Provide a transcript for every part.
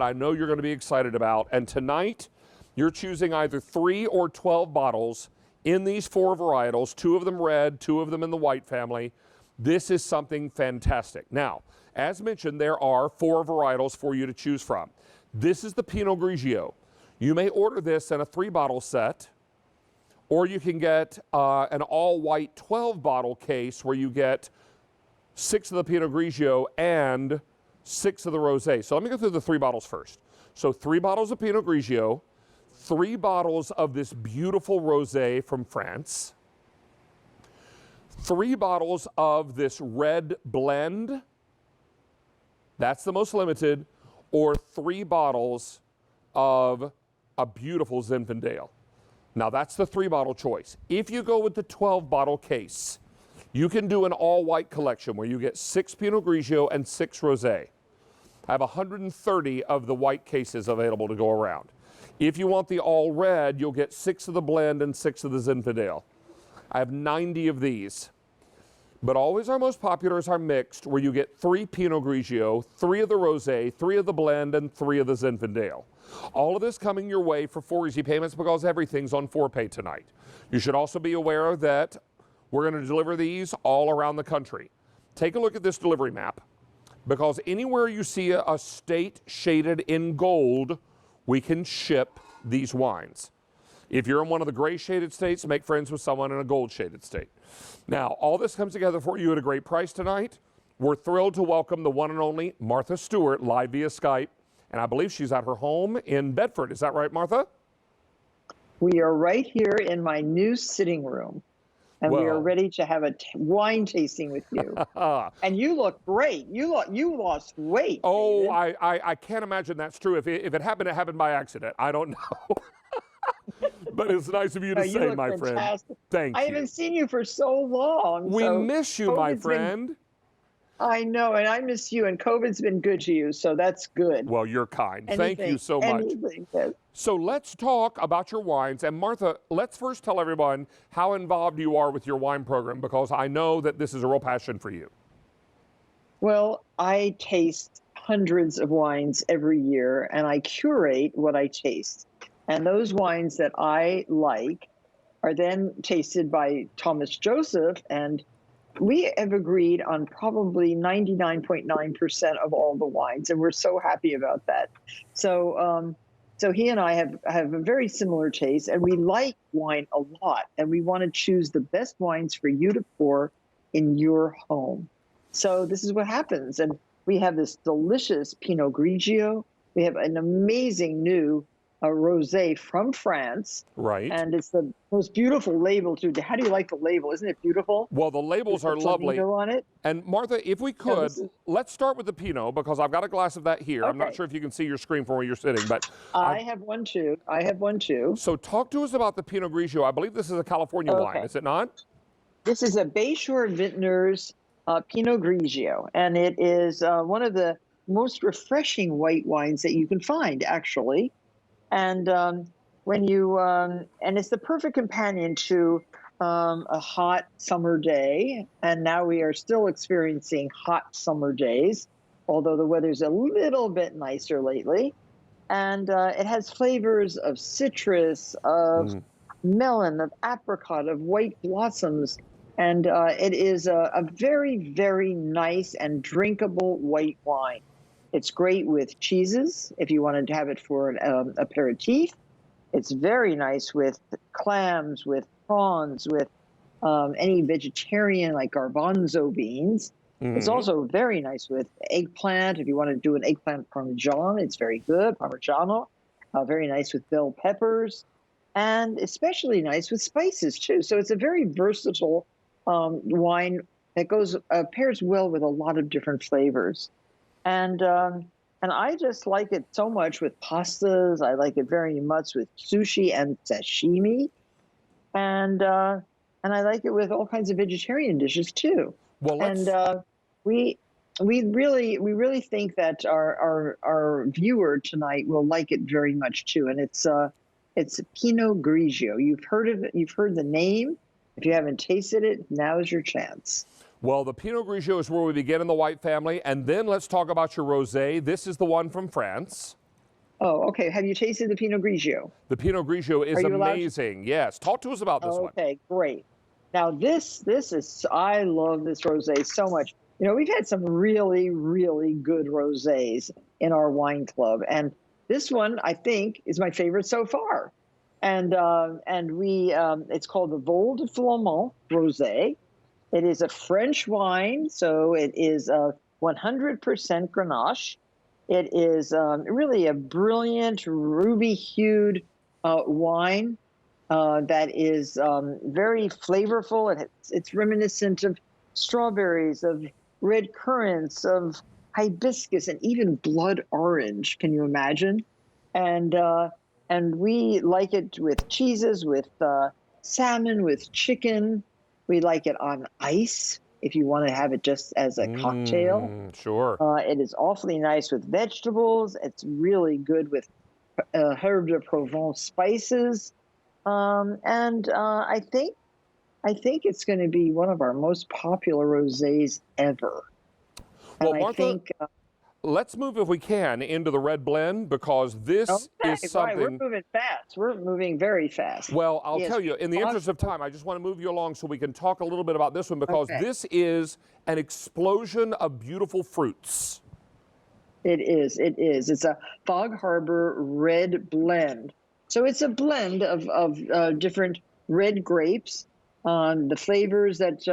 I know you're going to be excited about. And tonight, you're choosing either 3 or 12 bottles in these 4 varietals, 2 of them red, 2 of them in the white family. This is something fantastic. Now, as mentioned, there are 4 varietals for you to choose from. This is the Pinot Grigio. You may order this in a 3-bottle set, or you can get an all-white 12-bottle case where you get 6 of the Pinot Grigio and 6 of the rosé. So let me go through the 3 bottles first. So 3 bottles of Pinot Grigio, 3 bottles of this beautiful rosé from France, 3 bottles of this red blend, that's the most limited, or 3 bottles of a beautiful Zinfandel. Now that's the 3-bottle choice. If you go with the 12-bottle case, you can do an all-white collection where you get 6 Pinot Grigio and 6 rosé. I have 130 of the white cases available to go around. If you want the all-red, you'll get 6 of the blend and 6 of the Zinfandel. I have 90 of these. But always our most popular is our mixed, where you get 3 Pinot Grigio, 3 of the rosé, 3 of the blend, and 3 of the Zinfandel. All of this coming your way for 4 easy payments because everything's on 4Pay tonight. You should also be aware that we're going to deliver these all around the country. Take a look at this delivery map, because anywhere you see a state shaded in gold, we can ship these wines. If you're in one of the gray shaded states, make friends with someone in a gold shaded state. Now, all this comes together for you at a great price tonight. We're thrilled to welcome the one and only Martha Stewart live via Skype. And I believe she's at her home in Bedford. Is that right, Martha? We are right here in my new sitting room. And we are ready to have a wine tasting with you. And you look great. You lost weight. Oh, David. I can't imagine that's true. If it happened, it happened by accident. I don't know. But it's nice of you to say, my fantastic. friend. Thank you. I haven't seen you for so long. We miss you, my friend. I know, and I miss you, and COVID's been good to you, so that's good. Well, you're kind. Thank you so much. So let's talk about your wines. And Martha, let's first tell everyone how involved you are with your wine program, because I know that this is a real passion for you. Well, I taste hundreds of wines every year, and I curate what I taste. And those wines that I like are then tasted by Thomas Joseph, and we have agreed on probably 99.9% of all the wines, and we're so happy about that. So he and I have a very similar taste, and we like wine a lot, and we want to choose the best wines for you to pour in your home. So this is what happens. And we have this delicious Pinot Grigio. We have an amazing new rosé from France. Right. And it's the most beautiful label, too. How do you like the label? Isn't it beautiful? Well, the labels are lovely. On it. And Martha, if we could, let's start with the Pinot, because I've got a glass of that here. Okay. I'm not sure if you can see your screen from where you're sitting, but I have one too. So talk to us about the Pinot Grigio. I believe this is a California wine, is it not? This is a Bayshore Vintners Pinot Grigio, and it is one of the most refreshing white wines that you can find, actually. And when you and it's the perfect companion to a hot summer day. And now we are still experiencing hot summer days, although the weather's a little bit nicer lately. And it has flavors of citrus, of melon, of apricot, of white blossoms. And it is a very, very nice and drinkable white wine. It's great with cheeses, if you wanted to have it for an aperitif. It's very nice with clams, with prawns, with any vegetarian like garbanzo beans. It's also very nice with eggplant. If you want to do an eggplant parmesan, it's very good, parmigiano. Very nice with bell peppers, and especially nice with spices too. So it's a very versatile wine that pairs well with a lot of different flavors. And I just like it so much with pastas. I like it very much with sushi and sashimi, and I like it with all kinds of vegetarian dishes too. Well, we really think that our viewer tonight will like it very much too. And it's Pinot Grigio. You've heard of it. You've heard the name. If you haven't tasted it, now is your chance. Well, the Pinot Grigio is where we begin in the white family, and then let's talk about your rosé. This is the one from France. Oh, okay. Have you tasted the Pinot Grigio? The Pinot Grigio Are is you allowed? amazing. Yes. Talk to us about this one. Okay, great. Now this is I love this rosé so much. You know, we've had some really, really good rosés in our wine club, and this one I think is my favorite so far. And we it's called the Volde Rosé. It is a French wine, so it is 100% Grenache. It is really a brilliant ruby-hued wine that is very flavorful. It's reminiscent of strawberries, of red currants, of hibiscus, and even blood orange. Can you imagine? And and we like it with cheeses, with salmon, with chicken. We like it on ice if you want to have it just as a cocktail. Sure. It is awfully nice with vegetables. It's really good with herb de Provence spices. And I think it's going to be one of our most popular rosés ever. Well, And I Martha, think let's move, if we can, into the red blend, because this is right, something. we're moving fast. We're moving very fast. Well, I'll Yes, tell you, in the interest of time, I just want to move you along so we can talk a little bit about this one, because Okay. this is an explosion of beautiful fruits. It is. It is. It's a Fog Harbor red blend. So it's a blend of different red grapes. The flavors that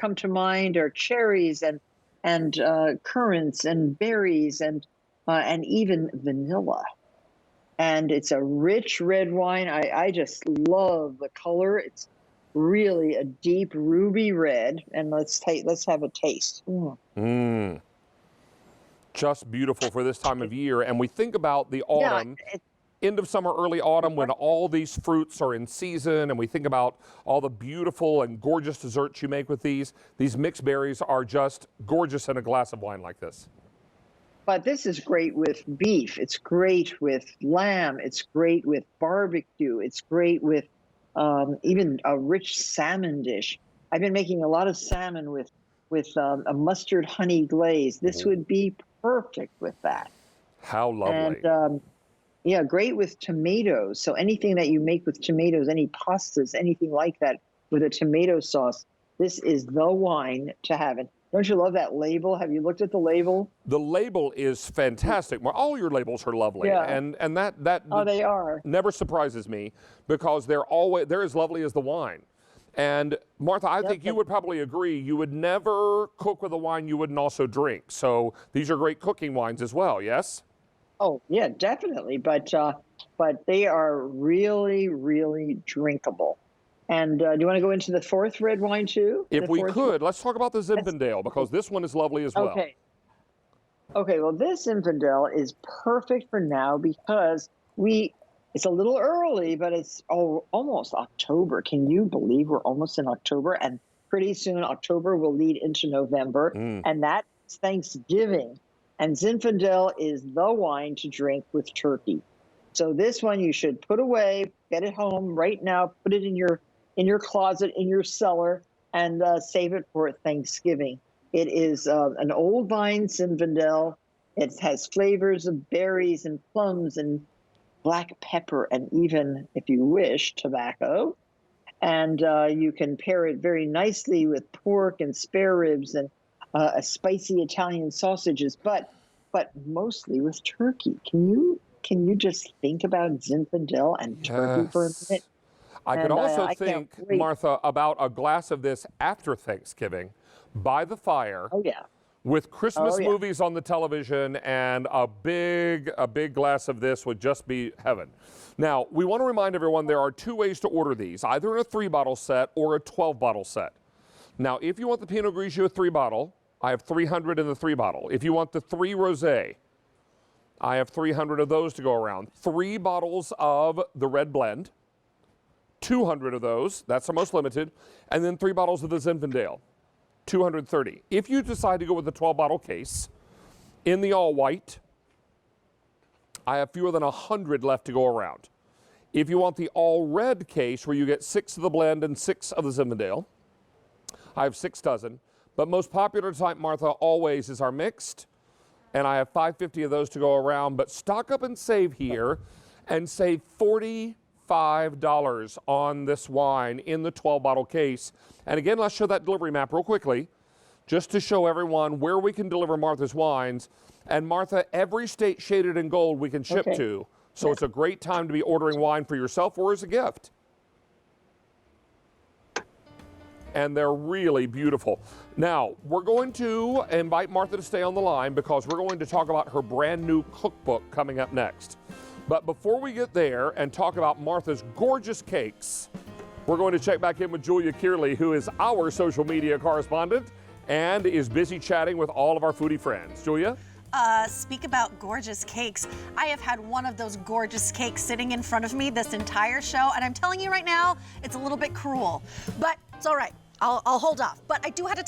come to mind are cherries and currants and berries and even vanilla. And it's a rich red wine. I just love the color. It's really a deep ruby red. And let's have a taste. Mmm. Just beautiful for this time of year. And we think about the autumn, end of summer, early autumn, when all these fruits are in season, and we think about all the beautiful and gorgeous desserts you make with these. These mixed berries are just gorgeous in a glass of wine like this. But this is great with beef. It's great with lamb. It's great with barbecue. It's great with even a rich salmon dish. I've been making a lot of salmon with a mustard honey glaze. This would be perfect with that. How lovely. And yeah, great with tomatoes. So anything that you make with tomatoes, any pastas, anything like that with a tomato sauce, this is the wine to have it. Don't you love that label? Have you looked at the label? The label is fantastic. Well, all your labels are lovely, Yeah. and that Oh, they are. never surprises me, because they're as lovely as the wine. And Martha, I think you would probably agree, you would never cook with a wine you wouldn't also drink. So these are great cooking wines as well, yes? Oh, yeah, definitely. But they are really, really drinkable. And do you want to go into the fourth red wine too? If The we fourth could, let's talk about the Zinfandel, because this one is lovely as well. Okay. Okay, well, this Zinfandel is perfect for now because it's a little early, but it's almost October. Can you believe we're almost in October? And pretty soon October will lead into November, and that's Thanksgiving. And Zinfandel is the wine to drink with turkey. So this one you should put away, get it home right now, put it in your closet, in your cellar, and save it for Thanksgiving. It is an old vine Zinfandel. It has flavors of berries and plums and black pepper and even, if you wish, tobacco. And you can pair it very nicely with pork and spare ribs and a spicy Italian sausages, but mostly with turkey. Can you just think about Zinfandel and turkey for a minute? I could also I think, can't wait. Martha, about a glass of this after Thanksgiving, by the fire, Oh yeah. with Christmas Oh, yeah. movies on the television, and a big glass of this would just be heaven. Now, we want to remind everyone there are two ways to order these, either in a 3-bottle set or a 12-bottle set. Now, if you want the Pinot Grigio 3-bottle, I have 300 in the 3-bottle. If you want the 3 Rosé, I have 300 of those to go around. 3 bottles of the red blend, 200 of those, that's the most limited, and then 3 bottles of the Zinfandel, 230. If you decide to go with the 12-bottle case, in the all white, I have fewer than 100 left to go around. If you want the all red case, where you get 6 of the blend and 6 of the Zinfandel, I have 6 dozen. But most popular type, Martha, always is our mixed, and I have 550 of those to go around, but stock up and save here and save $45 on this wine in the 12-bottle case. And again, let's show that delivery map real quickly, just to show everyone where we can deliver Martha's wines. And Martha, every state shaded in gold we can ship to. So it's a great time to be ordering wine for yourself or as a gift. And they're really beautiful. Now, we're going to invite Martha to stay on the line because we're going to talk about her brand new cookbook coming up next. But before we get there and talk about Martha's gorgeous cakes, we're going to check back in with Julia Kearley, who is our social media correspondent and is busy chatting with all of our foodie friends. Julia? Speak about gorgeous cakes. I have had one of those gorgeous cakes sitting in front of me this entire show, and I'm telling you right now, it's a little bit cruel, but it's all right. I'll hold off. But I do have to